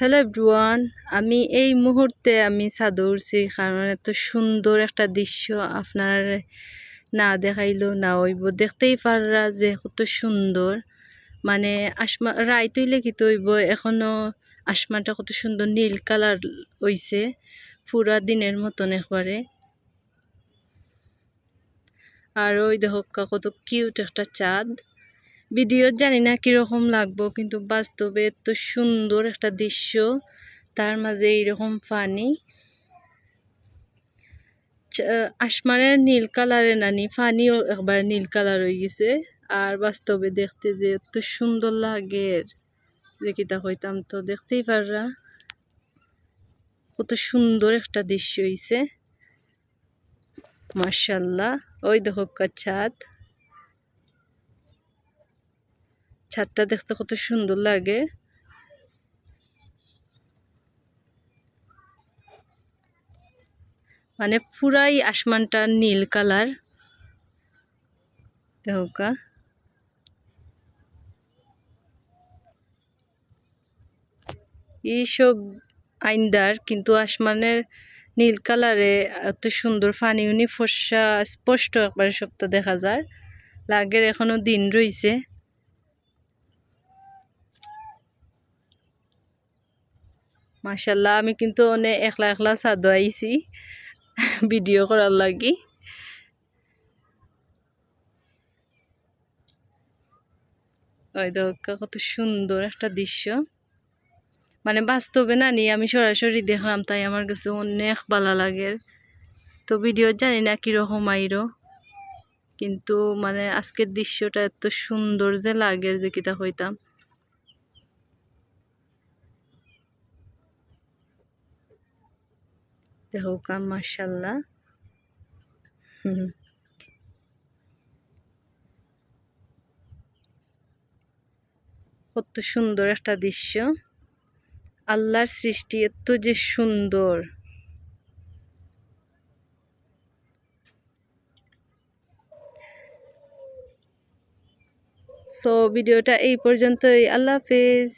Hello everyone, আমি এই মুহূর্তে ছাদে উঠছি কারণ এত সুন্দর একটা দৃশ্য আপনার না দেখাইলো না হইব। দেখতেই পাররা যে কত সুন্দর, মানে রাইত হইলে কি হইব, এখনো আসমানটা কত সুন্দর নীল কালার হইছে, পুরা দিনের মতন একবারে। আর ওই দেখো কত কিউট একটা চাঁদ। ভিডিও জানি না কিরকম লাগবো, কিন্তু বাস্তবে এত সুন্দর একটা দৃশ্য, তার মাঝে এইরকম পানি। আসমানের নীল কালারে নানি পানিও একবার নীল কালার হয়ে গেছে। আর বাস্তবে দেখতে যে এত সুন্দর লাগে, যে কিতা কইতাম, তো দেখতেই পাররা কত সুন্দর একটা দৃশ্য হইছে, মাশাআল্লাহ। ওই দেখো ছাদটা দেখতে কত সুন্দর লাগে। মানে পুরাই আসমানটা নীল কালার, দেখো। এইসব আইন্দার কিন্তু আসমানের নীল কালারে এত সুন্দর পানি উনি ফর্সা স্পষ্ট একবারে সবটা দেখা যায়। লাগের এখনো দিন রইছে। মাশাল্লাহ, আমি কিন্তু অনেক একলা একলা ছাদ আইছি ভিডিও করার লাগি। ওই দেখো কত সুন্দর একটা দৃশ্য, মানে বাস্তবে না নিয়ে আমি সরাসরি দেখলাম, তাই আমার কাছে অনেক ভালো লাগে। তো ভিডিও জানি না কিরকম আইরো, কিন্তু মানে আজকের দৃশ্যটা এত সুন্দর যে লাগে, যে কিতা হইতাম। দেখো মাশাল্লাহ। কত সুন্দর একটা দৃশ্য, আল্লাহর সৃষ্টি এত যে সুন্দর। সো ভিডিওটা এই পর্যন্তই, আল্লাহ হাফেজ।